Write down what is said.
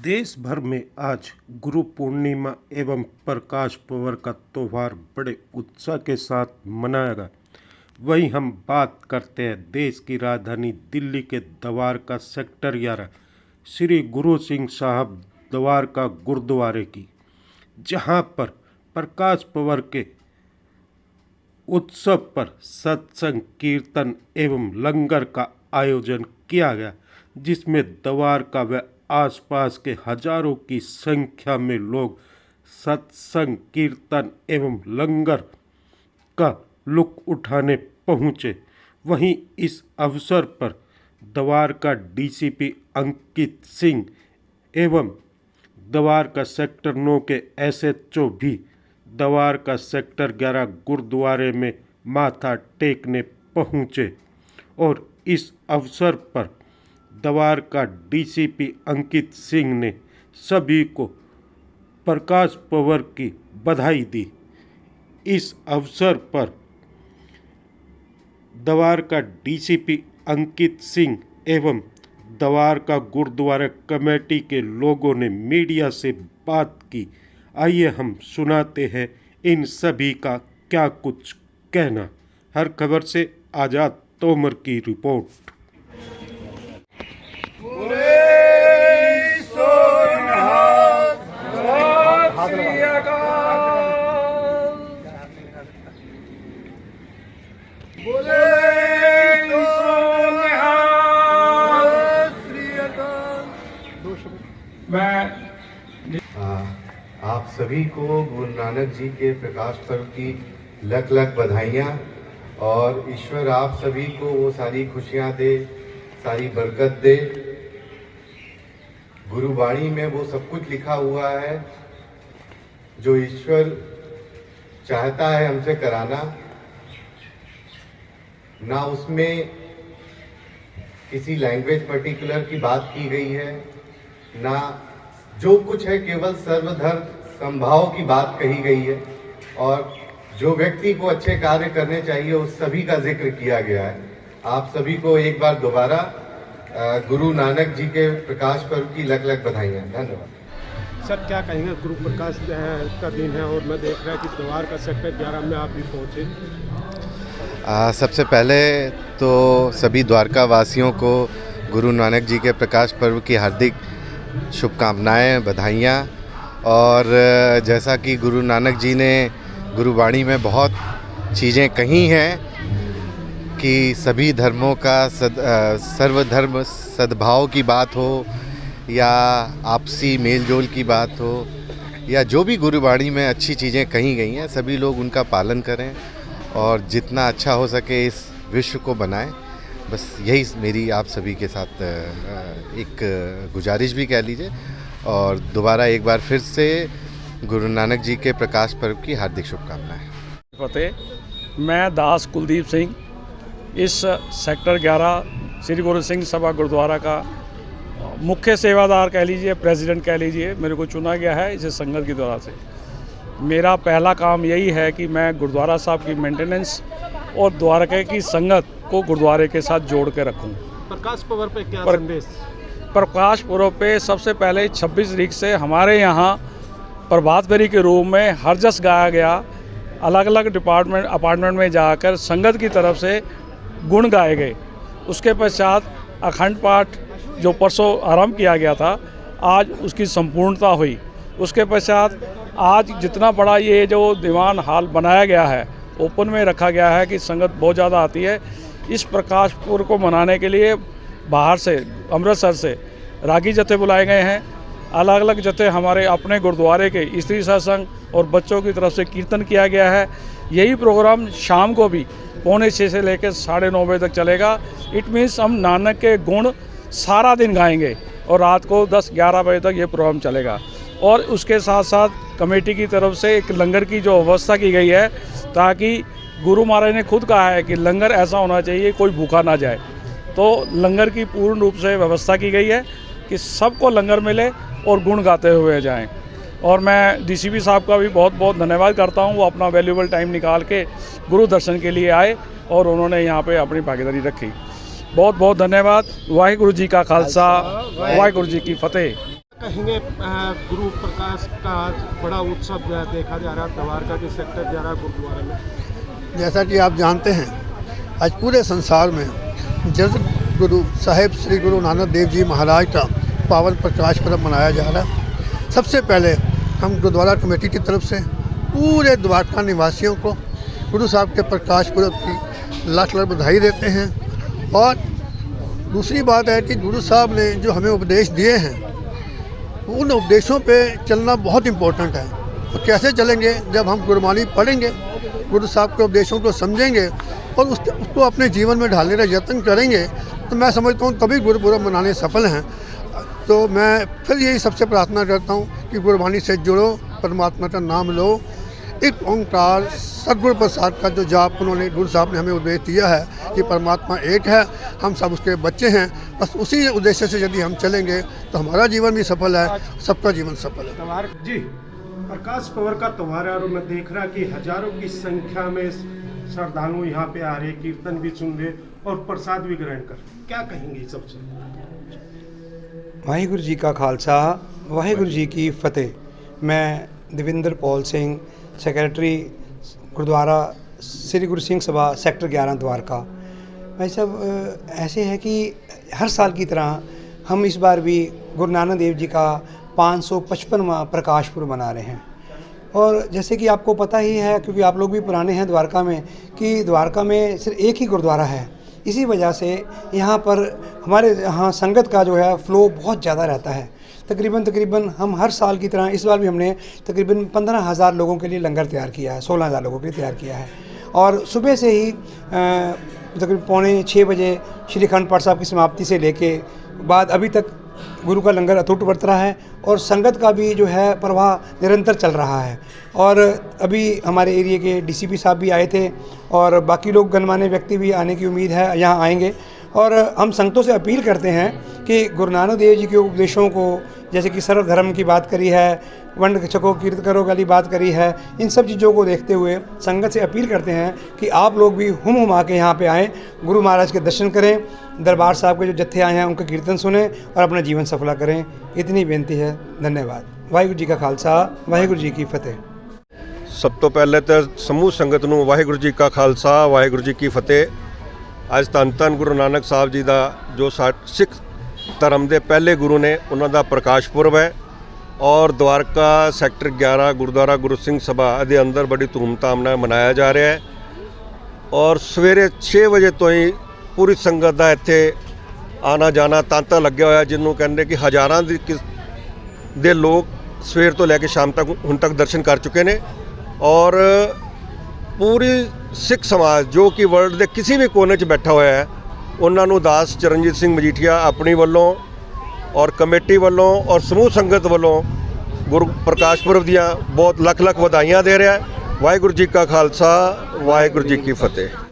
देश भर में आज गुरु पूर्णिमा एवं प्रकाश पर्व का त्यौहार बड़े उत्साह के साथ मनाया गया। वहीं हम बात करते हैं देश की राजधानी दिल्ली के द्वारका सेक्टर 11 श्री गुरु सिंह साहब द्वारका गुरुद्वारे की, जहां पर प्रकाश पर्व के उत्सव पर सत्संग, कीर्तन एवं लंगर का आयोजन किया गया, जिसमें द्वारका व आसपास के हजारों की संख्या में लोग सत्संग, कीर्तन एवं लंगर का लुत्फ उठाने पहुँचे। वहीं इस अवसर पर द्वारका डीसीपी अंकित सिंह एवं द्वारका सेक्टर 9 के एसएचओ भी द्वारका सेक्टर 11 गुरुद्वारे में माथा टेकने पहुँचे और इस अवसर पर द्वारका डीसीपी अंकित सिंह ने सभी को प्रकाश पर्व की बधाई दी। इस अवसर पर द्वारका डीसीपी अंकित सिंह एवं द्वारका गुरुद्वारा कमेटी के लोगों ने मीडिया से बात की। आइए हम सुनाते हैं इन सभी का क्या कुछ कहना। हर खबर से आज़ाद तोमर की रिपोर्ट। आप सभी को गुरु नानक जी के प्रकाश पर्व की लख लख बधाइयाँ और ईश्वर आप सभी को वो सारी खुशियाँ दे, सारी बरकत दे। गुरुवाणी में वो सब कुछ लिखा हुआ है जो ईश्वर चाहता है हमसे कराना, ना उसमें किसी लैंग्वेज पर्टिकुलर की बात की गई है, ना जो कुछ है केवल सर्वधर्म समभाव की बात कही गई है और जो व्यक्ति को अच्छे कार्य करने चाहिए उस सभी का जिक्र किया गया है। आप सभी को एक बार दोबारा गुरु नानक जी के प्रकाश पर्व की लख लख बधाइयाँ। धन्यवाद। सर, क्या कहेंगे? गुरु प्रकाश का दिन है और मैं देख रहा कि द्वारका सेक्टर 11 में आप भी पहुँचे। सबसे पहले तो सभी द्वारका वासियों को गुरु नानक जी के प्रकाश पर्व की हार्दिक शुभकामनाएं, बधाइयाँ। और जैसा कि गुरु नानक जी ने गुरुवाणी में बहुत चीज़ें कही हैं कि सभी धर्मों का सर्वधर्म सद्भाव की बात हो या आपसी मेलजोल की बात हो या जो भी गुरुवाणी में अच्छी चीज़ें कही गई हैं, सभी लोग उनका पालन करें और जितना अच्छा हो सके इस विश्व को बनाएं। बस यही मेरी आप सभी के साथ एक गुजारिश भी कह लीजिए। और दोबारा एक बार फिर से गुरु नानक जी के प्रकाश पर्व की हार्दिक शुभकामनाएं। फतेह। मैं दास कुलदीप सिंह इस सेक्टर 11 श्री गुरु सिंह सभा गुरुद्वारा का मुख्य सेवादार कह लीजिए, प्रेसिडेंट कह लीजिए, मेरे को चुना गया है इस संगत की द्वारा से। मेरा पहला काम यही है कि मैं गुरुद्वारा साहब की मेंटेनेंस और द्वारका की संगत को गुरुद्वारे के साथ जोड़ के रखूं। प्रकाश पर्व पे क्या संदेश? प्रकाश पर्व पे सबसे पहले 26 तारीख से हमारे यहाँ प्रभात फेरी के रूप में हरजस गाया गया। अलग अलग अपार्टमेंट में जाकर संगत की तरफ से गुण गाए गए। उसके पश्चात अखंड पाठ जो परसों आरंभ किया गया था, आज उसकी संपूर्णता हुई। उसके पश्चात आज जितना बड़ा ये जो दीवान हॉल बनाया गया है, ओपन में रखा गया है कि संगत बहुत ज़्यादा आती है। इस प्रकाश पर्व को मनाने के लिए बाहर से, अमृतसर से रागी जत्थे बुलाए गए हैं। अलग अलग जत्थे हमारे अपने गुरुद्वारे के स्त्री सत्संग और बच्चों की तरफ से कीर्तन किया गया है। यही प्रोग्राम शाम को भी 6:45 से लेकर 9:30 बजे तक चलेगा। इट मीन्स हम नानक के गुण सारा दिन गाएंगे और रात को 10-11 बजे तक ये प्रोग्राम चलेगा। और उसके साथ साथ कमेटी की तरफ से एक लंगर की जो व्यवस्था की गई है, ताकि गुरु महाराज ने खुद कहा है कि लंगर ऐसा होना चाहिए कोई भूखा ना जाए। तो लंगर की पूर्ण रूप से व्यवस्था की गई है कि सबको लंगर मिले और गुण गाते हुए जाएं। और मैं डीसीपी साहब का भी बहुत बहुत धन्यवाद करता हूं। वो अपना वैल्यूबल टाइम निकाल के गुरु दर्शन के लिए आए और उन्होंने यहाँ पे अपनी भागीदारी रखी। बहुत बहुत धन्यवाद। वाहिगुरु जी का खालसा, वाहिगुरु जी की फतेह। कहेंगे गुरु प्रकाश का आज बड़ा उत्सव जो है देखा जा रहा है द्वारका के सेक्टर 11 गुरुद्वारे में। जैसा कि आप जानते हैं आज पूरे संसार में जगत गुरु साहिब श्री गुरु नानक देव जी महाराज का पावन प्रकाश पर्व मनाया जा रहा है। सबसे पहले हम गुरुद्वारा कमेटी की तरफ से पूरे द्वारका निवासियों को गुरु साहब के प्रकाश पर्व की लाख लाख बधाई देते हैं। और दूसरी बात है कि गुरु साहब ने जो हमें उपदेश दिए हैं उन उपदेशों पे चलना बहुत इम्पोर्टेंट है। तो कैसे चलेंगे? जब हम गुरबानी पढ़ेंगे, गुरु साहब के उपदेशों को समझेंगे और उसको अपने जीवन में ढालने का यत्न करेंगे तो मैं समझता हूँ तभी गुरुपुरब मनाने सफल हैं। तो मैं फिर यही सबसे प्रार्थना करता हूँ कि गुरबानी से जुड़ो, परमात्मा का नाम लो। एक ओंकार सद्गुरु प्रसाद का जो जाप उन्होंने गुरु साहब ने हमें उद्देश्य दिया है कि परमात्मा एक है, हम सब उसके बच्चे हैं। बस उसी उद्देश्य से यदि हम चलेंगे तो हमारा जीवन भी सफल है, सबका जीवन सफल है। जी, प्रकाश पर्व का त्यौहार है और मैं देख रहा कि हजारों की संख्या में श्रद्धालु यहाँ पे आ रहे, कीर्तन भी सुन रहे और प्रसाद भी ग्रहण कर। क्या कहेंगे सबसे? वाहिगुरु जी का खालसा, वाहिगुरु जी की फतेह। मैं Devinder Paul Singh, secretary gurdwara Shri Guru Singh Sabha sector 11 Dwarka. भाई साहब, ऐसे है कि हर साल की तरह हम इस बार भी गुरु नानक देव जी का 555वां प्रकाश पर्व मना रहे हैं। और जैसे कि आपको पता ही है, क्योंकि आप लोग भी पुराने हैं द्वारका में, कि द्वारका में सिर्फ एक ही गुरुद्वारा है। इसी वजह से यहाँ पर हमारे यहाँ संगत का जो है फ़्लो बहुत ज़्यादा रहता है। तकरीबन हम हर साल की तरह इस बार भी हमने तकरीबन 15,000 लोगों के लिए लंगर तैयार किया है, 16,000 लोगों के लिए तैयार किया है। और सुबह से ही तकरीबन 5:45 बजे श्री अखंड पाठ साहब की समाप्ति से लेके बाद अभी तक गुरु का लंगर अटूट बरत रहा है और संगत का भी जो है प्रवाह निरंतर चल रहा है। और अभी हमारे एरिया के डीसीपी साहब भी आए थे और बाकी लोग गणमान्य व्यक्ति भी आने की उम्मीद है, यहाँ आएंगे। और हम संगतों से अपील करते हैं कि गुरु नानक देव जी के उपदेशों को, जैसे कि सर्वधर्म की बात करी है, वंड छको कीर्त करो वाली बात करी है, इन सब चीज़ों को देखते हुए संगत से अपील करते हैं कि आप लोग भी हुम आके यहाँ पे आएँ, गुरु महाराज के दर्शन करें, दरबार साहब के जो जत्थे आए हैं उनका कीर्तन सुने और अपना जीवन सफला करें। इतनी बेनती है। धन्यवाद। वाहिगुरु जी का खालसा, वाहिगुरु जी की फतेह। सब तो पहले तो समूह संगत नूं वाहिगुरु जी का खालसा, वाहिगुरु जी की फतेह। ਅੱਜ ਧੰਨ ਧੰਨ ਗੁਰੂ ਨਾਨਕ ਸਾਹਿਬ ਜੀ ਦਾ ਜੋ ਸਿੱਖ ਧਰਮ ਦੇ ਪਹਿਲੇ ਗੁਰੂ ਨੇ ਉਹਨਾਂ ਦਾ ਪ੍ਰਕਾਸ਼ ਪੁਰਬ ਹੈ ਔਰ द्वारका ਸੈਕਟਰ 11 ਗੁਰਦੁਆਰਾ ਗੁਰੂ ਸਿੰਘ ਸਭਾ ਦੇ ਅੰਦਰ ਬੜੀ ਧੂਮਧਾਮ ਨਾਲ ਮਨਾਇਆ ਜਾ ਰਿਹਾ ਹੈ। ਔਰ ਸਵੇਰੇ 6 ਵਜੇ ਤੋਂ ਹੀ ਪੂਰੀ ਸੰਗਤ ਦਾ ਇੱਥੇ ਆਣਾ ਜਾਣਾ ਤਾਂਤਾ ਲੱਗਿਆ ਹੋਇਆ, ਜਿਹਨੂੰ ਕਹਿੰਦੇ ਕਿ ਹਜ਼ਾਰਾਂ ਦੇ ਲੋਕ ਸਵੇਰ ਤੋਂ ਲੈ ਕੇ ਸ਼ਾਮ ਤੱਕ ਹੁਣ ਤੱਕ ਦਰਸ਼ਨ ਕਰ ਚੁੱਕੇ ਨੇ। ਔਰ पूरी सिख समाज जो कि वर्ल्ड के किसी भी कोने च बैठा हुआ है, उन्होंने दास चरणजीत सिंह मजीठिया अपनी वालों और कमेटी वालों और समूह संगत वालों गुरु प्रकाश पुरब दियाँ बहुत लख लख बधाइयाँ दे रहा है। वाहिगुरु जी का खालसा, वाहिगुरु जी की फतेह।